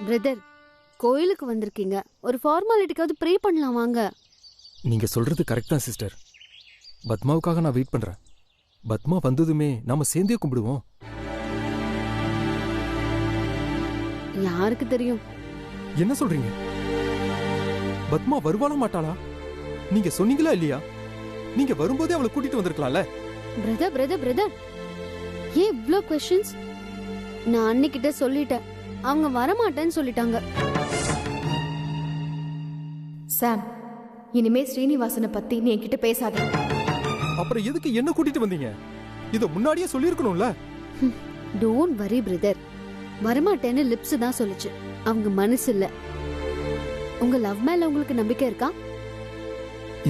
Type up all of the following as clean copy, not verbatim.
Brother, கோயிலுக்கு வந்திருக்கீங்க, ஒரு ஃபார்மாலிட்டிக்காவது ப்ரே பண்ணலாம் வாங்க. நீங்க சொல்றது கரெக்ட் தான் சிஸ்டர். பத்மாவுக்காக நான் வெயிட் பண்றேன். பத்மா வந்ததுமே நாம சேர்ந்தே கும்பிடுவோம். யாருக்கு தெரியும்? என்ன சொல்றீங்க? பத்மா வருவாளா மாட்டாளா? நீங்க சொன்னீங்களா இல்லையா? நீங்க வரும்போதே அவளை கூட்டிட்டு வந்திருக்கலாம்ல. பிரதர் பிரதர் பிரதர், ஏன் இவ்ளோ क्वेश्चंस? நான் அன்னிக்கிட்ட சொல்லிட்டேன், அவங்க வரமாட்டேன்னு சொல்லிட்டாங்க. சாம், இனிமே ஸ்ரீனிவாசனை பத்தி நீ என்கிட்ட பேசாத. அப்புறம் எதுக்கு என்ன கூட்டிட்டு வந்தீங்க? இத முன்னாடியே சொல்லிருக்கணும்ல. டோன்ட் வரி பிரதர், வரமாட்டேன்னு லிப்ஸ் தான் சொல்லுச்சு, அவங்க மனசு இல்ல. உங்க லவ் மேல உங்களுக்கு நம்பிக்கை இருக்கா?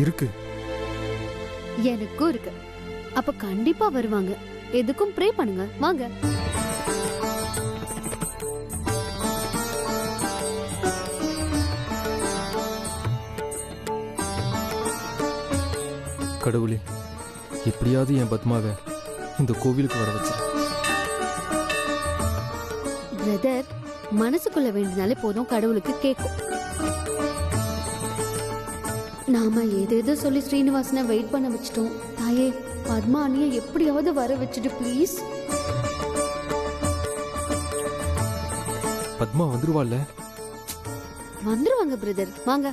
இருக்கு. எனக்கும் இருக்கு. அப்ப கண்டிப்பா வருவாங்க. எதுக்கும் ப்ரே பண்ணுங்க வாங்க. கடவுளே, எப்படியாவது என் பத்மாவை இந்த கோவிலுக்கு வர வச்சு. பிரதர், மனசுக்குள்ள வேண்டினாலே போதும், கடவுளுக்கு கேட்கும். நாம ஏதேதோ சொல்லி ஸ்ரீனிவாசனை வெயிட் பண்ண வச்சிட்டோம். தாயே, பத்மா அண்ணியை எப்படியாவது வர வச்சுட்டு ப்ளீஸ். பத்மா வந்துருவாள்ல? வந்துருவாங்க பிரதர், வாங்க.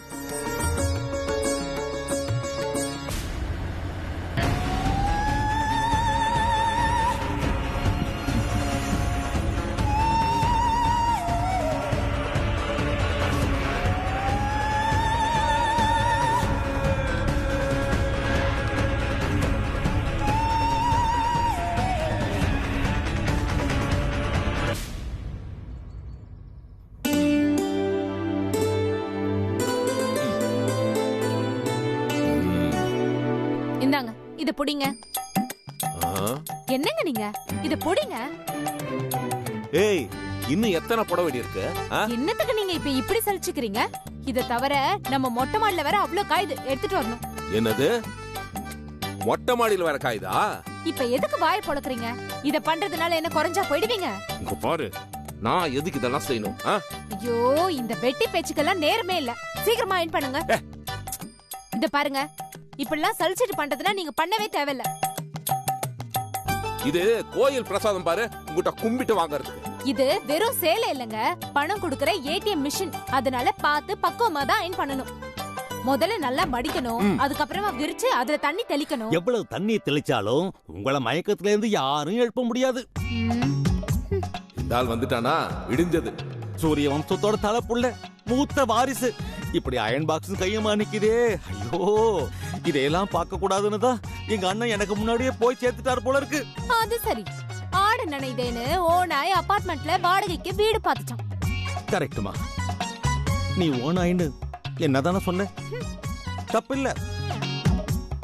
இந்தாங்க, இத புடிங்க. என்னங்க நீங்க இத புடிங்க. ஏய், இன்னும் எத்தனை புட வேண்டி இருக்கு? என்னத்துக்கு நீங்க இப்ப இப்படி சலிச்சுக்கிறீங்க? இத தவிர நம்ம மொட்டை மாடில வேற அவ்வளவு காயுது, எடுத்துட்டு வரணும். என்னது? மொட்டை மாடியில வேற காயுதா? இப்ப எதுக்கு வாயை பொளக்குறீங்க? இத பண்றதுனால என்ன குறைஞ்சா போயிடுவீங்க? இங்க பாரு, நான் எதுக்கு இதெல்லாம் செய்யணும்? ஐயோ, இந்த வெட்டி பேச்சுக்கெல்லாம் நேரமே இல்ல. சீக்கிரமா அயன் பண்ணுங்க. இத பாருங்க, இப்படிலாம் சலிச்சிட்டு பண்றதுனா நீங்க பண்ணவே தேவையில்ல. இது கோயில் பிரசாதம் பாரு, உங்ககிட்ட கும்பிட்டு வாங்குறது. இது வெறும் சேலை இல்லங்க, பணம் கொடுக்கற ஏடிஎம் மிஷின். அதனால பார்த்து பக்குவமா தான் அயன் பண்ணணும். முதல்ல நல்லா மடிக்கணும், அதுக்கப்புறமா விரிச்சு அதுல தண்ணி தெளிக்கணும். எவ்வளவு தண்ணி தெளிச்சாலும் உங்கள மயக்கத்துல இருந்து யாரும் எழுப்ப முடியாது. இந்த ஆள் வந்துட்டானா விடிஞ்சது. சூரிய வம்சத்தோட தலைப்புள்ள மூத்த வாரிசு இப்படி அயன் பாக்ஸ் கையமா நிக்குதே. ஐயோ, இதையெல்லாம் பார்க்க கூடாதுன்னு தான் எங்க அண்ணன் எனக்கு முன்னாடியே போய் சேர்த்துட்டாரு போல இருக்கு. அது சரி, ஆடு நனைதேன்னு ஓனாய் அபார்ட்மெண்ட்ல வாடகைக்கு வீடு பார்த்துட்டான். கரெக்டுமா, நீ ஓனாயின்னு என்னதானே சொன்ன? தப்பில்ல,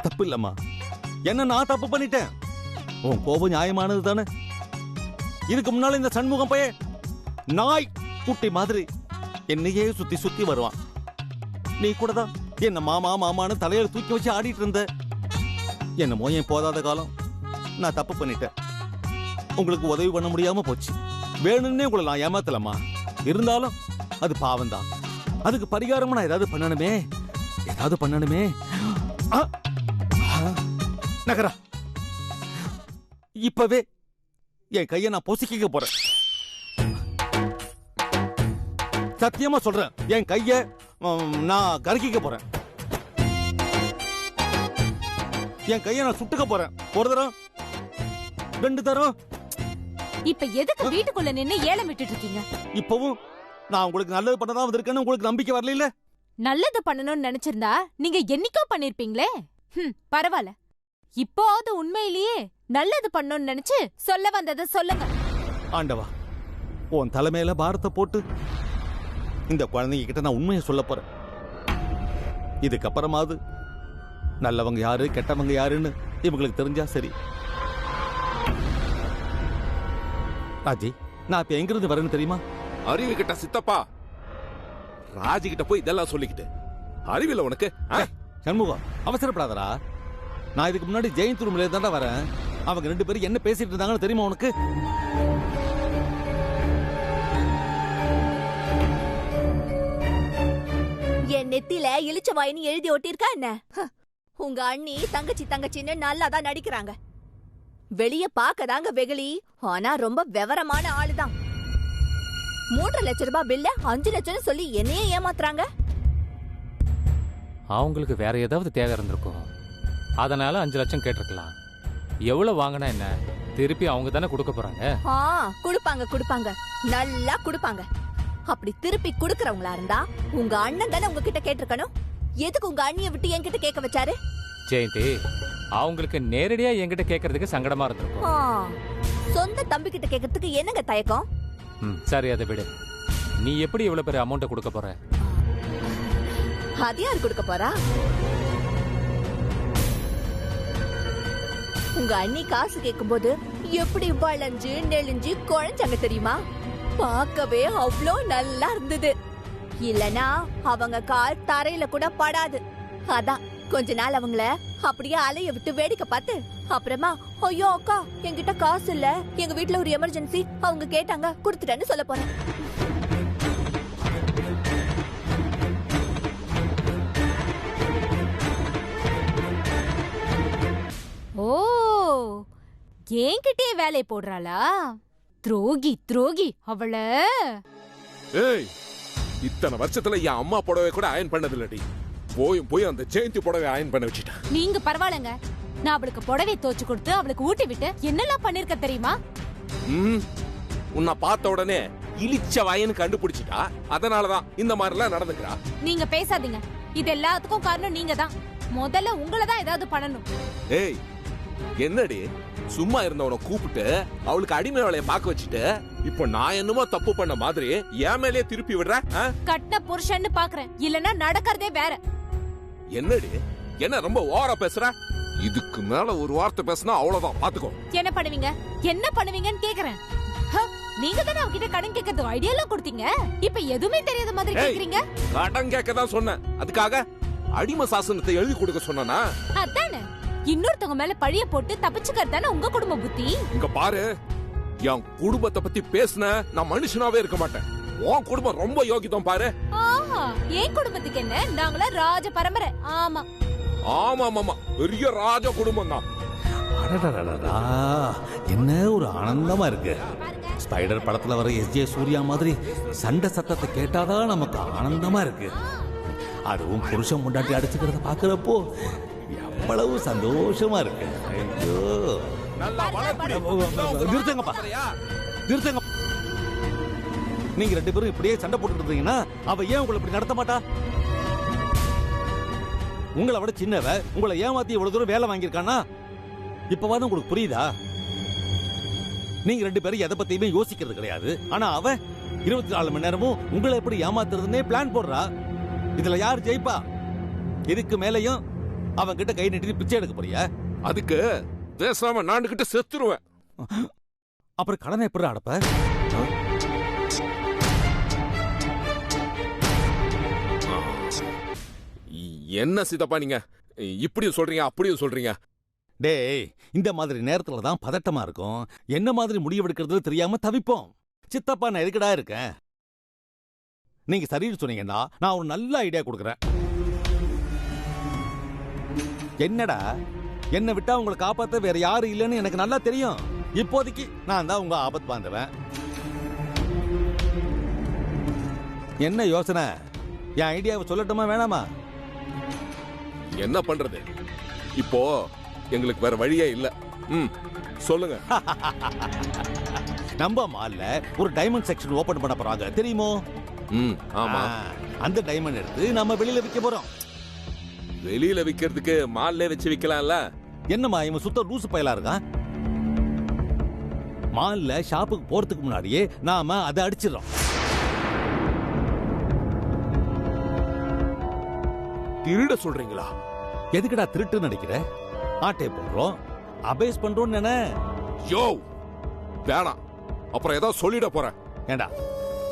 தப்பில்லம்மா. என்ன நான் தப்பு பண்ணிட்டேன். உன் கோபம் நியாயமானது தானே. இதுக்கு முன்னால இந்த சண்முகம் பையன் நாய் குட்டி மாதிரி என்னையே சுத்தி சுத்தி வருவான். நீ கூட தான் என்ன மாமா மாமான்னு தலையில தூக்கி வச்சு ஆடிட்டு இருந்த. என்னமோ என் போதாத காலம், நான் தப்பு பண்ணிட்டேன். உங்களுக்கு உதவி பண்ண முடியாம போச்சு. வேணும்னே உங்களை நான் ஏமாத்தலம்மா. இருந்தாலும் அது பாவம் தான். அதுக்கு பரிகாரமா நான் ஏதாவது பண்ணணுமே, ஏதாவது பண்ணணுமே. நகரா, இப்பவே என் கைய நான் பொசுக்கிக்க போறேன். சத்தியமா சொல்றேன், என் கைய நான் கருக்கிக்க போறேன். என் கைய நான் சுட்டுக்க போறேன். ஒரு தரம், ரெண்டு தரம். இப்ப எதுக்கு வீட்டுக்குள்ள நின்னு ஏலம் விட்டுட்டு இருக்கீங்க? இப்பவும் நான் உங்களுக்கு நல்லது பண்ணதான் வந்திருக்கேன்னு உங்களுக்கு நம்பிக்கை வரல இல்ல? நல்லது பண்ணணும்னு நினைச்சிருந்தா நீங்க என்னைக்கோ பண்ணிருப்பீங்களே. பரவாயில்ல, இப்போது உண்மையிலேயே நல்லது பண்ணணும்னு நினைச்சு சொல்ல வந்ததை சொல்லுங்க. ஆண்டவா, உன் தலைமையில பாரத்தை போட்டு இந்த குழந்தைங்க கிட்ட நான் உண்மையை சொல்ல போறேன். இதுக்கப்புறமாவது நல்லவங்க யாரு கெட்டவங்க யாருன்னு இவங்களுக்கு தெரிஞ்சா சரி. ராஜி, நான் இப்ப எங்கிருந்து வரேன்னு தெரியுமா? அறிவு கிட்ட சித்தப்பா, ராஜி கிட்ட போய் இதெல்லாம் சொல்லிக்கிட்டு அறிவில்ல உனக்கு? சண்முகம், அவசரப்படாதரா. நான் இதுக்கு முன்னாடி ஜெயந்த் ரூம்ல இருந்தா வரேன். அவங்க ரெண்டு பேரும் என்ன பேசிட்டு இருந்தாங்கன்னு தெரியுமா உனக்கு? நெத்தில இளிச்ச வாயின்னு எழுதி ஒட்டிருக்கா என்ன? உங்க அண்ணி தங்கச்சின்னு நல்லாதான் நடிக்கிறாங்க. வெளிய பாக்கதாங்க வெகுளி, ஆனா ரொம்ப விவரமான ஆளுதான். 3 லட்சம் ரூபாய் பில்ல 5 லட்சம்னு சொல்லி என்னையே ஏமாத்துறாங்க. அவங்களுக்கு வேற ஏதாவது தேவை இருந்திருக்கும், அதனால 5 லட்சம் கேட்டிருக்கலாம். எவ்வளவு வாங்கினா என்ன, திருப்பி அவங்க தானே கொடுக்க போறாங்க. குடுப்பாங்க, நல்லா குடுப்பாங்க. அப்படி திருப்பி குடுக்கறவங்களா இருந்தா உங்க அண்ணன் தானே உங்ககிட்ட கேட்டிருக்கணும். எதுக்கு உங்க அண்ணிய விட்டு என்கிட்ட கேட்க வச்சாரு? ஜெயந்தி, அவங்களுக்கு நேரடியா என்கிட்ட கேட்கறதுக்கு சங்கடமா இருந்திருக்கும். சொந்த தம்பி கிட்ட கேட்கறதுக்கு என்னங்க தயக்கம்? சரி, அதை விடு. நீ எப்படி இவ்வளவு பெரிய அமௌண்ட்டை கொடுக்க போற? அது யாரு கொடுக்க போறா? உங்க அண்ணி காசு கேட்கும்போது எப்படி வளைஞ்சு நெளிஞ்சு குழஞ்சாங்க தெரியுமா? பார்க்கவே அவ்வளோ நல்லா இருந்தது. இல்லனா அவங்க கால் தரையில கூட படாது. அதான் கொஞ்ச நாள் அவங்கள அப்படியே அலைய விட்டு வேடிக்கை பார்த்து அப்புறமா, ஐயோ அக்கா என்கிட்ட காசு இல்ல, எங்க வீட்டுல ஒரு எமர்ஜென்சி, அவங்க கேட்டாங்க கொடுத்துட்டேன்னு சொல்ல போறேன். ஓ, என்கிட்டயே வேலை போடுறாளா? துரோகி அவள. ஏய், இத்தனை வருஷத்துல என் அம்மா புடவை கூட அயன் பண்ணதில்லடி. போய் அந்த ஜெயந்தி புடவை அயன் பண்ண வச்சுட்டேன். நீங்க பரவாயில்லங்க, நான் அவளுக்கு புடவை தோச்சு கொடுத்து அவளுக்கு ஊட்டி விட்டு என்னெல்லாம் பண்ணிருக்க தெரியுமா? உன்னை பார்த்த உடனே இளிச்ச வாயன்னு கண்டுபிடிச்சிட்டா, அதனாலதான் இந்த மாதிரி எல்லாம் நடந்துக்கிறா. நீங்க பேசாதீங்க, இது எல்லாத்துக்கும் காரணம் நீங்க தான். முதல்ல உங்களை தான் ஏதாவது பண்ணணும். ஏய், என்னடி சும்மா இருந்தவனை கூப்பிட்டு அவளுக்கு அடிமை வேலையை பார்க்க வச்சுட்டு இப்போ நான் என்னமோ தப்பு பண்ண மாதிரி என் மேலே திருப்பி விடுற? கட்டின புருஷன்னு பாக்குறேன், இல்லன்னா நடக்கிறதே வேற. என்னடி, என்ன ரொம்ப ஓவரா பேசுற? இதுக்கு மேல ஒரு வார்த்தை பேசினா அவ்வளவுதான், பாத்துக்கோ. என்ன பண்ணுவீங்கன்னு கேக்குறேன். நீங்க தானே அவகிட்ட கடன் கேட்கறதுக்கு ஐடியா எல்லாம் கொடுத்தீங்க. இப்ப எதுவுமே தெரியாத மாதிரி கேக்குறீங்க. கடன் கேட்கதான் சொன்னேன், அதுக்காக அடிமை சாசனத்தை எழுதி கொடுக்க சொன்னா? அதானே, இன்னொருத்தவங்க மேல பழிய போட்டு தப்பிச்சுக்கிறது தானே உங்க குடும்ப புத்தி. இங்க பாரு, என் குடும்பத்தை பத்தி பேசுன நான் மனுஷனாவே இருக்க மாட்டேன். உன் குடும்பம் ரொம்ப யோகிதம் பாரு. ஆஹா, என் குடும்பத்துக்கு என்ன, நாங்கள ராஜ பரம்பரை. ஆமா ஆமா, பெரிய ராஜ குடும்பம் தான். என்ன ஒரு ஆனந்தமா இருக்கு. ஸ்பைடர் படத்துல வர எஸ்ஜே சூர்யா மாதிரி சண்டை சத்தத்தை கேட்டாதான் நமக்கு ஆனந்தமா இருக்கு. அதுவும் புருஷன் முண்டாட்டி அடிச்சுக்கிறத பாக்குறப்போ எவ்வளவு சந்தோஷமா இருக்கு. ஐயோ, நிறுத்துங்கப்பா, நிறுத்துங்க. நீங்க 2 பேரும் இப்படியே சண்டை போட்டுட்டு இருந்தீங்கன்னா அவ ஏன் உங்களை இப்படி நடத்த மாட்டா? உங்களை விட சின்னவ உங்களை ஏமாத்தி இவ்வளவு தூரம் வேலை வாங்கியிருக்கானா? இப்பவாது உங்களுக்கு புரியுதா? நீங்க 2 பேரும் எதை பத்தியுமே யோசிக்கிறது கிடையாது. ஆனா அவ 24 மணி நேரமும் உங்களை எப்படி ஏமாத்துறதுன்னே பிளான் போடுறா. இதுல யார் ஜெயிப்பா? இதுக்கு மேலையும் அவன் கிட்ட கை நீட்டி பிச்சை எடுக்க போறியா? அதுக்கு பேசாம நான் கிட்ட செத்துருவேன். அப்புறம் கடனை எப்படி அடப்ப? என்ன சித்தப்பா நீங்க இப்படியும் சொல்றீங்க அப்படியும் சொல்றீங்க? டேய், இந்த மாதிரி நேரத்துல தான் பதட்டமா இருக்கும். என்ன மாதிரி முடிவெடுக்கிறது தெரியாம தவிப்போம். சித்தப்பா நான் எதுக்கடா இருக்கேன்? நீங்க சரின்னு சொன்னீங்கன்னா நான் ஒரு நல்ல ஐடியா கொடுக்குறேன். என்னடா, என்னை விட்டா உங்களை காப்பாத்த வேற யாரும் இல்லைன்னு எனக்கு நல்லா தெரியும். இப்போதைக்கு நான் தான் உங்க ஆபத்து பாந்தவன். என்ன யோசனை? என் ஐடியாவை சொல்லட்டுமா வேணாமா? என்ன பண்றது, இப்போ எங்களுக்கு வேற வழியே இல்ல. சொல்லுங்க. நம்ம மால்ல ஒரு டைமண்ட் செக்ஷன் ஓபன் பண்ண போறாங்க, தெரியுமோ? ஆமா. அந்த டைமண்ட் எடுத்து நம்ம வெளியில விற்க போறோம். வெளியில விக்கிறதுக்கு மால்ல வச்சு விக்கலாம்ல. என்னமா இவன் சுத்த லூசு பயலா இருக்கான்? மால்ல ஷாப்புக்கு போறதுக்கு முன்னாடியே நாம அதை அடிச்சிடறோம். திருட சொல்றீங்களா? எதுக்குடா திருட்டு நடிக்கிற? ஆட்டை போடுறோம், அபேஸ் பண்றோம். யோ வேணாம், அப்புறம் ஏதோ சொல்லிட போறேன். ஏண்டா,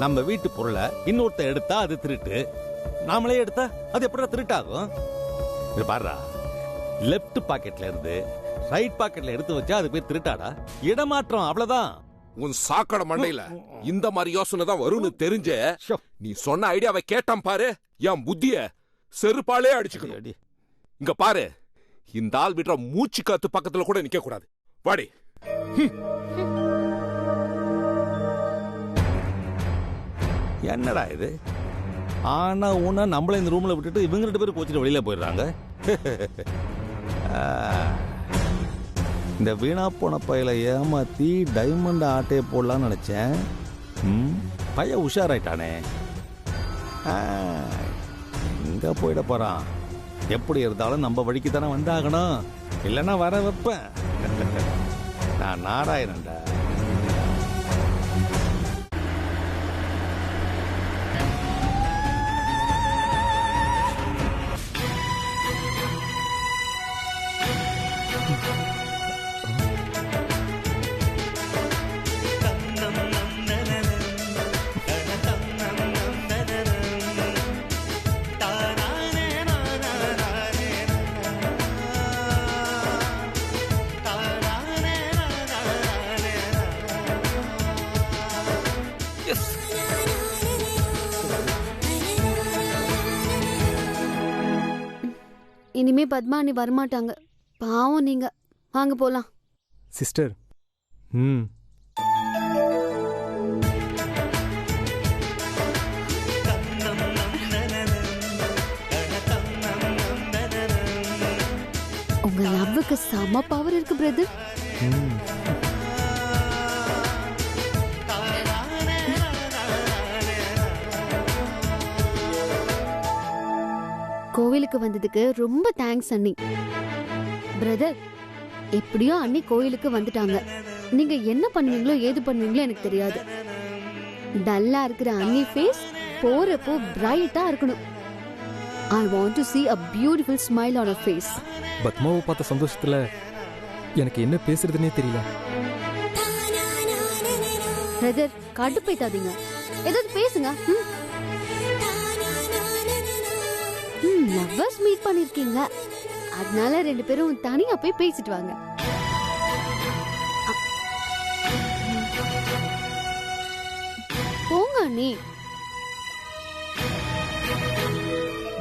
நம்ம வீட்டு பொருளை இன்னொருத்த எடுத்தா அது திருட்டு, நாமளே எடுத்தா அது எப்படிடா திருட்டாகும்? பாருடா, லெப்ட் பாக்கெட்ல இருந்து ரைட் பாக்கெட்ல எடுத்து வச்சா அது பேர் திருட்டாடா? இடமாற்றம், அவ்வளவுதான். உன் சாக்கடை மண்டையில இந்த மாதிரி யோசனை தான் வரும்னு தெரிஞ்ச நீ சொன்ன ஐடியாவை கேட்டான் பாரு. என் புத்திய செருப்பாலே அடிச்சுக்கணும். இங்க பாரு, இந்த ஆள் விடுற மூச்சு காத்து பக்கத்துல கூட நிக்க கூடாது. வாடி. என்னடா இது? ஆனா உன்னா நம்மள இந்த ரூம்ல விட்டுட்டு இவங்க 2 பேரும் கோச்சிட்டு வெளியில போயிடுறாங்க. இந்த வீணா போன பையில ஏமாத்தி டைமண்ட் ஆட்டையை போடலான்னு நினைச்சேன். பையன் உஷாராயிட்டானே. எங்க போயிட போறான்? எப்படி இருந்தாலும் நம்ம வழிக்கு தானே வந்தாகணும், இல்லைன்னா வர வைப்பேன். நான் நாராயணன்டா. இனிமே பத்மா நீ வரமாட்டாங்க. பாவம் நீங்க. வாங்க போலாம். சிஸ்டர். உங்க லவ்வுக்கு செம பவர் இருக்கு பிரதர். கோவிலுக்கு வந்ததுக்கு ரொம்ப தேங்க்ஸ் அண்ணி. பிரதர், எப்படியோ அண்ணி கோயிலுக்கு வந்துட்டாங்க. நீங்க என்ன பண்ணுவீங்களோ ஏது பண்ணுவீங்களோ எனக்கு தெரியாது. டல்லா இருக்கிற அண்ணி ஃபேஸ் போறப்போ பிரைட்டா இருக்கணும். I want to see a beautiful smile on her face. பத்மாவை பார்த்த சந்தோஷத்துல எனக்கு என்ன பேசுறதுன்னே தெரியல. பிரதர், கடுப்பேத்தாதீங்க, ஏதாவது பேசுங்க. லவ்வர்ஸ் மீட் பண்ணிருக்கீங்க, அதனால 2 பேரும் தனியா போய் பேசிட்டு வாங்க. போங்க அண்ணி.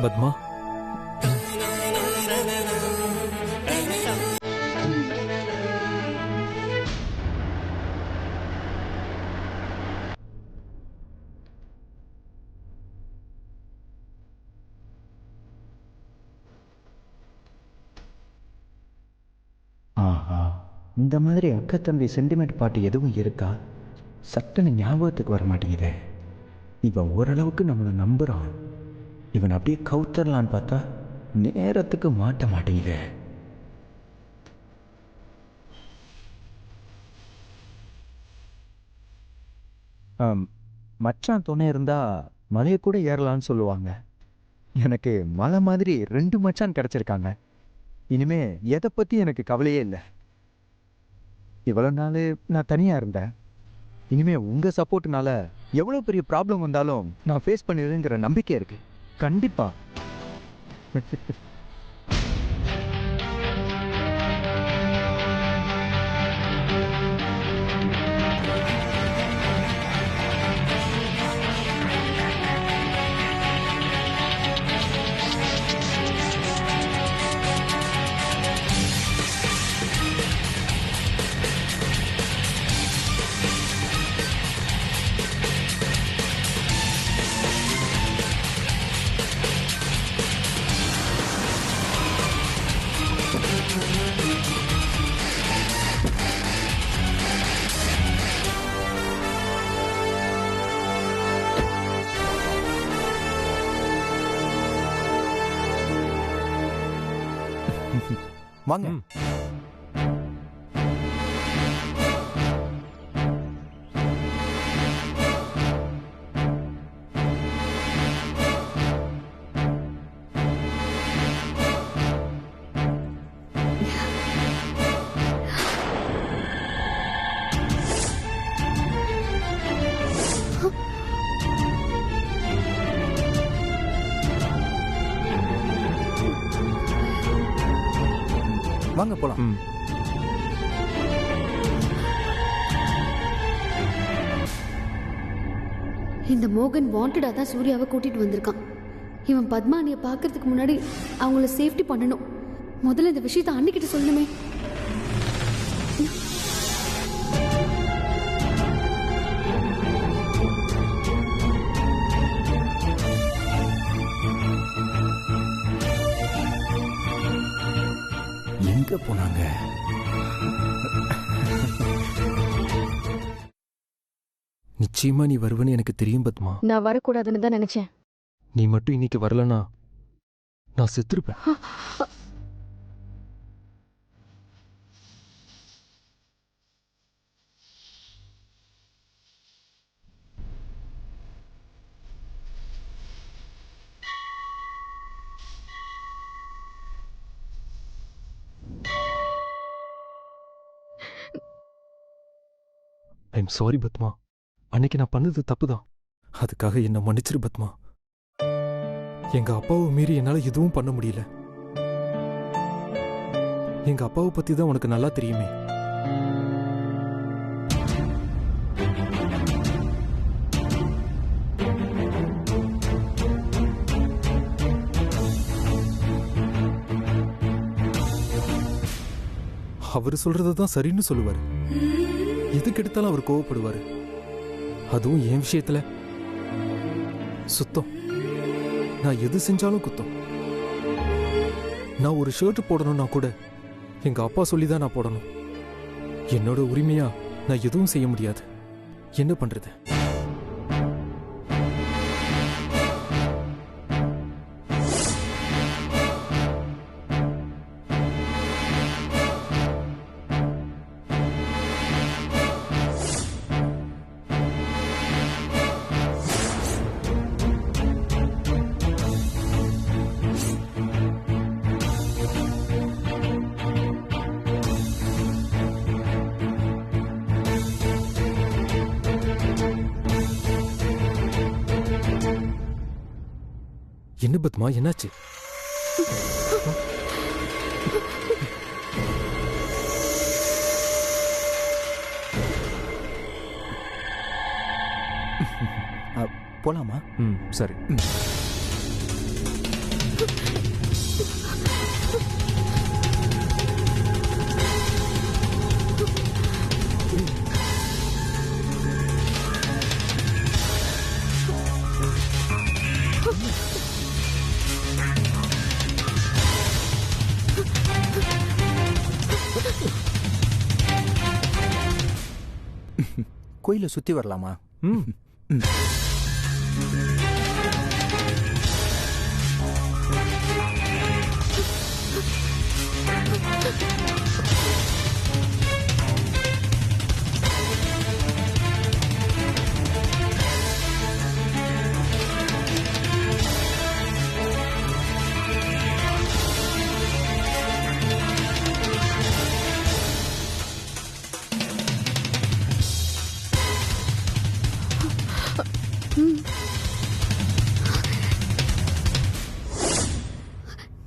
பத்மா, இந்த மாதிரி அக்கா தம்பி சென்டிமெண்ட் பாட்டு எதுவும் இருக்கா? சட்டுன்னு ஞாபகத்துக்கு வர மாட்டேங்குதே. இவன் ஓரளவுக்கு நம்மளை நம்புறான். இவன் அப்படியே கவுத்தரலான்னு பார்த்தா நேரத்துக்கு மாட்ட மாட்டேங்குதே. மச்சான் துணை இருந்தா மலையை கூட ஏறலான்னு சொல்லுவாங்க. எனக்கு மலை மாதிரி 2 மச்சான் கிடைச்சிருக்காங்க. இனிமே எதை பற்றி எனக்கு கவலையே இல்லை. இவ்வளோ நாள் நான் தனியாக இருந்தேன். இனிமேல் உங்கள் சப்போர்ட்னால எவ்வளோ பெரிய ப்ராப்ளம் வந்தாலும் நான் ஃபேஸ் பண்ணிடுவேங்கிற நம்பிக்கை இருக்குது. கண்டிப்பாக. வாங்க. வாங்க போலாம். இந்த மோகன் வாண்டடா தான் சூர்யாவை கூட்டிட்டு வந்திருக்கான். இவன் பத்மானியை பார்க்கறதுக்கு முன்னாடி அவங்கள சேஃப்டி பண்ணணும். முதல்ல இந்த விஷயத்தை அன்னிக்கிட்ட சொல்லணுமே. எங்க போனாங்க? நிச்சயமா நீ வருவன்னு எனக்கு தெரியும் பத்மா. நான் வரக்கூடாதுன்னு தான் நினைச்சேன். நீ மட்டும் இன்னைக்கு வரலனா நான் செத்துருப்பேன். I'm sorry Padma. அன்னைக்கு நான் பண்ணது தப்புதான். அதுக்காக என்ன மன்னிச்சிரு பத்மா. எங்க அப்பாவை மீறி என்னால எதுவும் பண்ண முடியல. எங்க அப்பாவை பத்தி தான் உனக்கு நல்லா தெரியுமே. அவர் சொல்றதான் சரின்னு சொல்லுவாரு. எதுக்கு எடுத்தாலும் அவர் கோவப்படுவாரு. அதுவும் என் விஷயத்துல சுத்தம். நான் எது செஞ்சாலும் குத்தம். நான் ஒரு ஷர்ட் போடணும்னா கூட எங்க அப்பா சொல்லிதான் நான் போடணும். என்னோட உரிமையா நான் எதுவும் செய்ய முடியாது. என்ன பண்றது? என்ன பத்மா, என்னாச்சு? போலாமா? சரி. கோயிலை சுத்தி வரலாமா?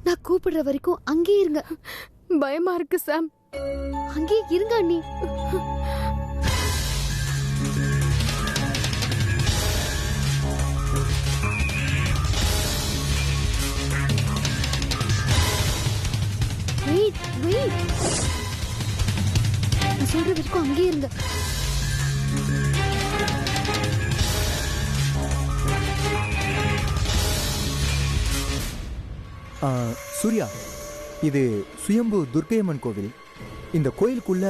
நான் கூப்பிடுற வரைக்கும் அங்கே இருங்க. பயமா இருக்கு சாம். அங்கே இருங்க அண்ணி. Wait wait. நான் சொல்ற வரைக்கும் அங்கே இருங்க. சூர்யா, இது சுயம்பு துர்க்கையம்மன் கோவில். இந்த கோயிலுக்குள்ள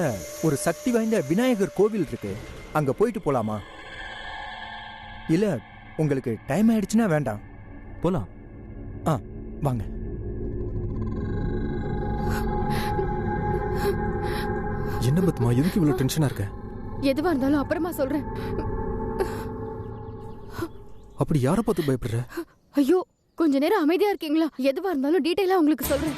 ஒரு சக்தி வாய்ந்த விநாயகர் கோவில் இருக்கு. அங்க போயிட்டு போலாமா? இல்ல உங்களுக்கு டைம் ஆயிடுச்சுன்னா வேண்டாம். போலாம். வாங்க. என்ன பத்மா, எதுக்கு இவ்வளவு டென்ஷனா இருக்க? எதுவா இருந்தாலும் அப்புறமா சொல்றேன். அப்படி யாரை பார்த்து பயப்படுற? ஐயோ, கொஞ்ச நேரம் அமைதியா இருக்கீங்களா? எதுவா இருந்தாலும் டீடைலா உங்களுக்கு சொல்றேன்.